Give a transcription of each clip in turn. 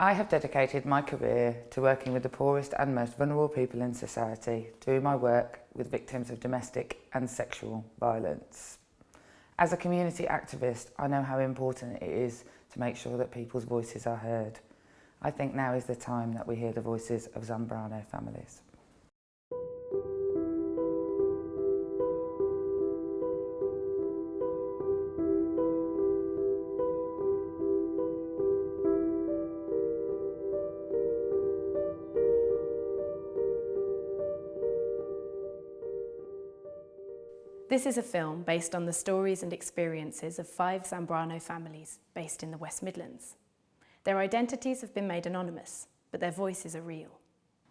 I have dedicated my career to working with the poorest and most vulnerable people in society through my work with victims of domestic and sexual violence. As a community activist, I know how important it is to make sure that people's voices are heard. I think now is the time that we hear the voices of Zambrano families. This is a film based on the stories and experiences of 5 Zambrano families based in the West Midlands. Their identities have been made anonymous, but their voices are real.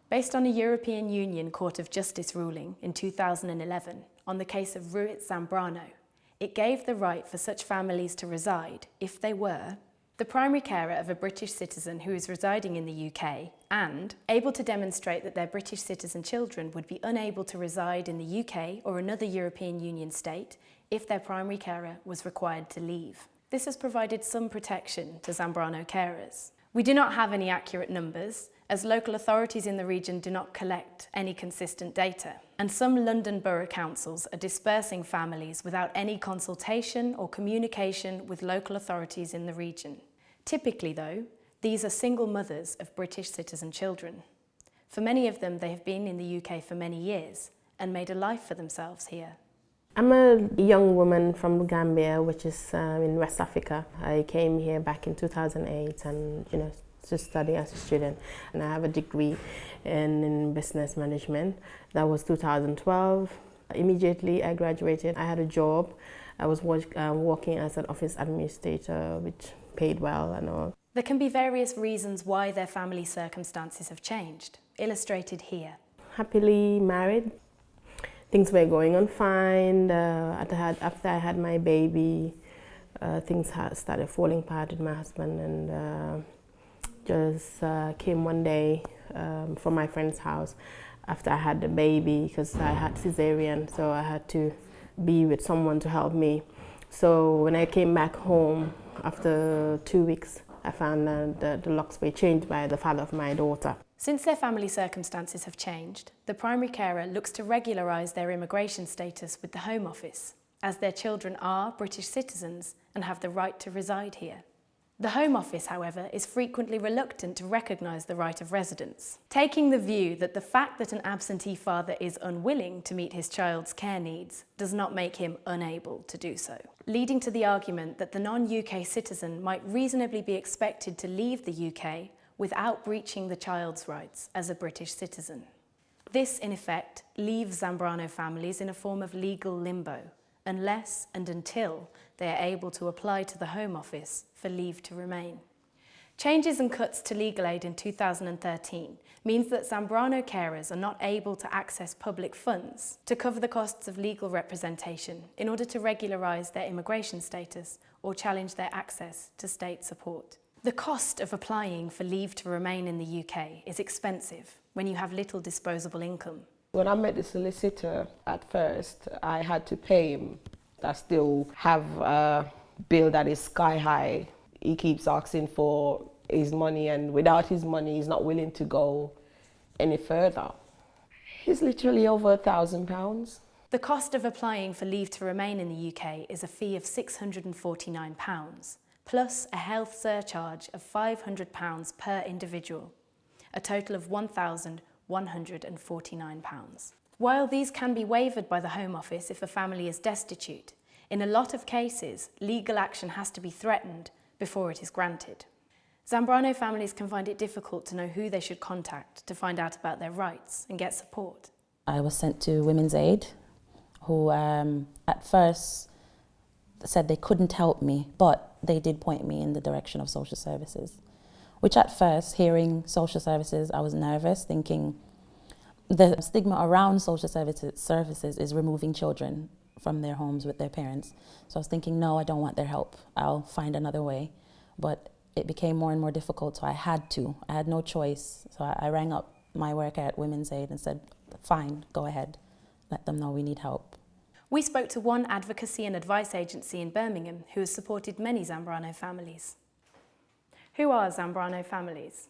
Based on a European Union Court of Justice ruling in 2011 on the case of Reliant Zambrano, it gave the right for such families to reside, if they were, the primary carer of a British citizen who is residing in the UK and able to demonstrate that their British citizen children would be unable to reside in the UK or another European Union state if their primary carer was required to leave. This has provided some protection to Zambrano Carers. We do not have any accurate numbers, as local authorities in the region do not collect any consistent data, and some London borough councils are dispersing families without any consultation or communication with local authorities in the region. Typically, though, these are single mothers of British citizen children. For many of them, they have been in the UK for many years and made a life for themselves here. I'm a young woman from Gambia, which is in West Africa. I came here back in 2008 and, to study as a student. And I have a degree in business management. That was 2012. Immediately I graduated, I had a job. I was working as an office administrator, which paid well and all. There can be various reasons why their family circumstances have changed, illustrated here. Happily married. Things were going on fine. After I had my baby, things started falling apart with my husband, and just came one day from my friend's house after I had the baby, because I had cesarean, so I had to be with someone to help me. So when I came back home after 2 weeks, I found that the locks were changed by the father of my daughter. Since their family circumstances have changed, the primary carer looks to regularise their immigration status with the Home Office, as their children are British citizens and have the right to reside here. The Home Office, however, is frequently reluctant to recognise the right of residence, taking the view that the fact that an absentee father is unwilling to meet his child's care needs does not make him unable to do so, leading to the argument that the non-UK citizen might reasonably be expected to leave the UK without breaching the child's rights as a British citizen. This, in effect, leaves Zambrano families in a form of legal limbo, unless and until they are able to apply to the Home Office for leave to remain. Changes and cuts to legal aid in 2013 means that Zambrano carers are not able to access public funds to cover the costs of legal representation in order to regularise their immigration status or challenge their access to state support. The cost of applying for leave to remain in the UK is expensive when you have little disposable income. When I met the solicitor, at first I had to pay him. I still have a bill that is sky high. He keeps asking for his money, and without his money he's not willing to go any further. He's literally over £1,000. The cost of applying for leave to remain in the UK is a fee of £649, plus a health surcharge of £500 per individual, a total of £1,149. While these can be waived by the Home Office if a family is destitute, in a lot of cases, legal action has to be threatened before it is granted. Zambrano families can find it difficult to know who they should contact to find out about their rights and get support. I was sent to Women's Aid, who at first said they couldn't help me, but they did point me in the direction of social services, which at first, hearing social services, I was nervous, thinking the stigma around social services is removing children from their homes with their parents. So I was thinking, no, I don't want their help. I'll find another way. But it became more and more difficult, so I had no choice. So I rang up my work at Women's Aid and said, fine, go ahead. Let them know we need help. We spoke to one advocacy and advice agency in Birmingham who has supported many Zambrano families. Who are Zambrano families?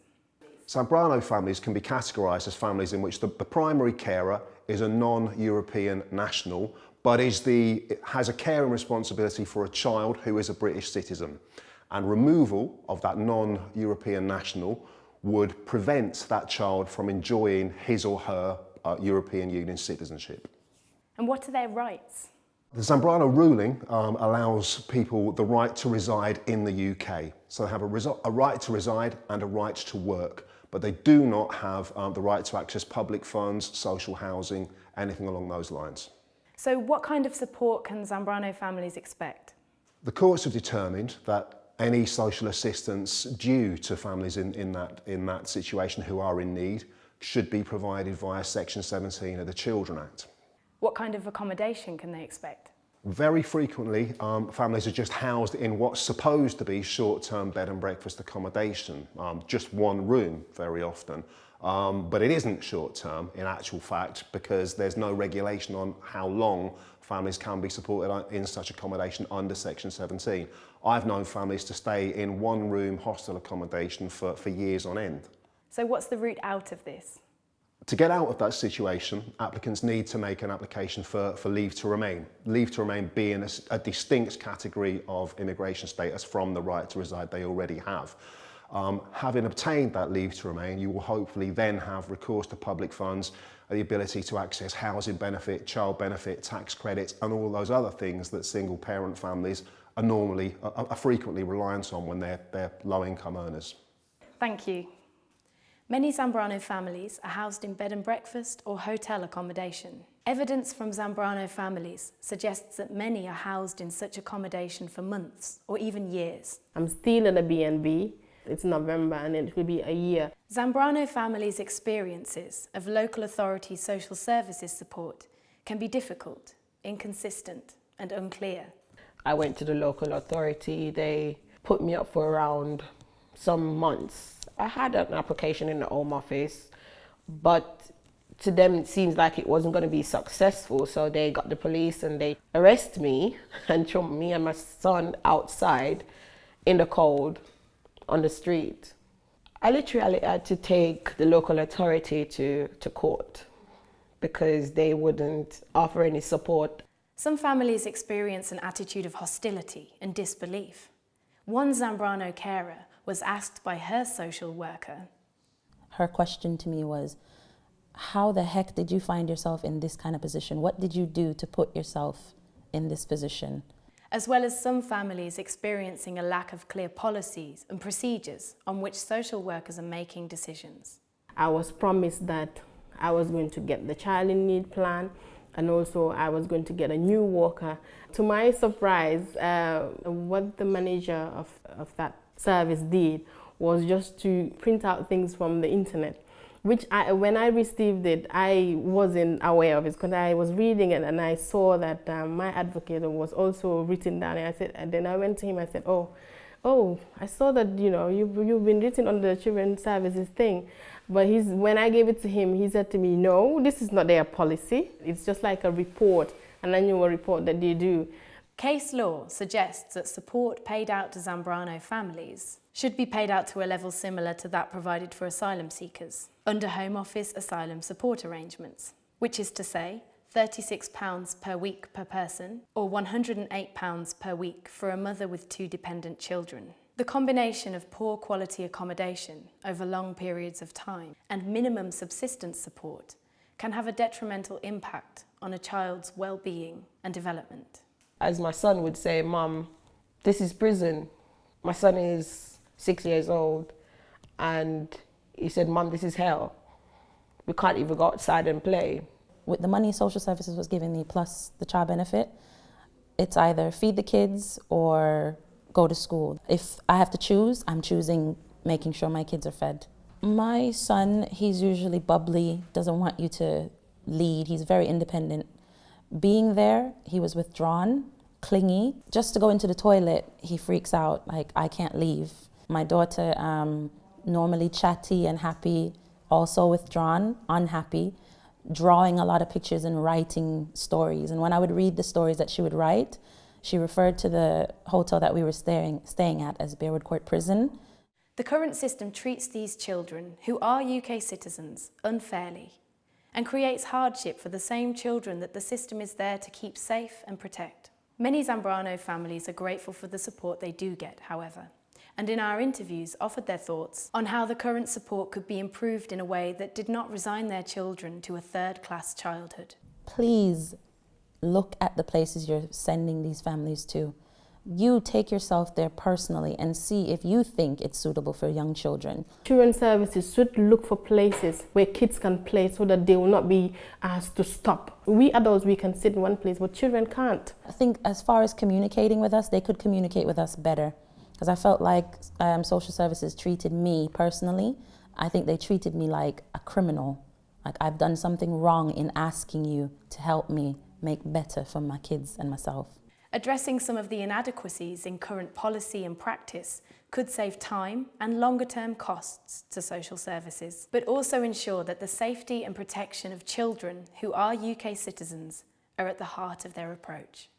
Zambrano families can be categorised as families in which the primary carer is a non-European national, but has a caring responsibility for a child who is a British citizen. And removal of that non-European national would prevent that child from enjoying his or her European Union citizenship. And what are their rights? The Zambrano ruling allows people the right to reside in the UK. So they have a right to reside and a right to work, but they do not have the right to access public funds, social housing, anything along those lines. So what kind of support can Zambrano families expect? The courts have determined that any social assistance due to families in that situation who are in need should be provided via Section 17 of the Children Act. What kind of accommodation can they expect? Very frequently, families are just housed in what's supposed to be short-term bed and breakfast accommodation, just one room very often. But it isn't short-term in actual fact because there's no regulation on how long families can be supported in such accommodation under Section 17. I've known families to stay in one-room hostel accommodation for years on end. So what's the route out of this? To get out of that situation, applicants need to make an application for leave to remain. Leave to remain being a distinct category of immigration status from the right to reside they already have. Having obtained that leave to remain, you will hopefully then have recourse to public funds, the ability to access housing benefit, child benefit, tax credits, and all those other things that single parent families are frequently reliant on when they're low income earners. Thank you. Many Zambrano families are housed in bed and breakfast or hotel accommodation. Evidence from Zambrano families suggests that many are housed in such accommodation for months or even years. I'm still in a B&B. It's November and it will be a year. Zambrano families' experiences of local authority social services support can be difficult, inconsistent and unclear. I went to the local authority. They put me up for around some months. I had an application in the Home Office, but to them it seems like it wasn't going to be successful, so they got the police and they arrested me and threw me and my son outside in the cold on the street. I literally had to take the local authority to court because they wouldn't offer any support. Some families experience an attitude of hostility and disbelief. One Zambrano carer was asked by her social worker. Her question to me was, how the heck did you find yourself in this kind of position? What did you do to put yourself in this position? As well as some families experiencing a lack of clear policies and procedures on which social workers are making decisions. I was promised that I was going to get the child in need plan and also I was going to get a new worker. To my surprise, what the manager of that service did was just to print out things from the internet, which when I received it, I wasn't aware of it because I was reading it and I saw that my advocate was also written down. And then I went to him. I said, "Oh, I saw that you've been written on the children's services thing." But when I gave it to him, he said to me, "No, this is not their policy. It's just like a report, an annual report that they do." Case law suggests that support paid out to Zambrano families should be paid out to a level similar to that provided for asylum seekers under Home Office asylum support arrangements, which is to say £36 per week per person or £108 per week for a mother with 2 dependent children. The combination of poor quality accommodation over long periods of time and minimum subsistence support can have a detrimental impact on a child's well-being and development. As my son would say, "Mum, this is prison." My son is 6 years old and he said, "Mum, this is hell. We can't even go outside and play." With the money social services was giving me plus the child benefit, it's either feed the kids or go to school. If I have to choose, I'm choosing making sure my kids are fed. My son, he's usually bubbly, doesn't want you to lead, he's very independent. Being there, he was withdrawn, clingy. Just to go into the toilet, he freaks out, like, I can't leave. My daughter, normally chatty and happy, also withdrawn, unhappy, drawing a lot of pictures and writing stories. And when I would read the stories that she would write, she referred to the hotel that we were staying at as Bearwood Court Prison. The current system treats these children, who are UK citizens, unfairly and creates hardship for the same children that the system is there to keep safe and protect. Many Zambrano families are grateful for the support they do get, however, and in our interviews offered their thoughts on how the current support could be improved in a way that did not resign their children to a third-class childhood. Please look at the places you're sending these families to. You take yourself there personally and see if you think it's suitable for young children. Children's services should look for places where kids can play so that they will not be asked to stop. We adults, we can sit in one place, but children can't. I think as far as communicating with us, they could communicate with us better. Because I felt like social services treated me personally. I think they treated me like a criminal. Like I've done something wrong in asking you to help me make better for my kids and myself. Addressing some of the inadequacies in current policy and practice could save time and longer-term costs to social services, but also ensure that the safety and protection of children who are UK citizens are at the heart of their approach.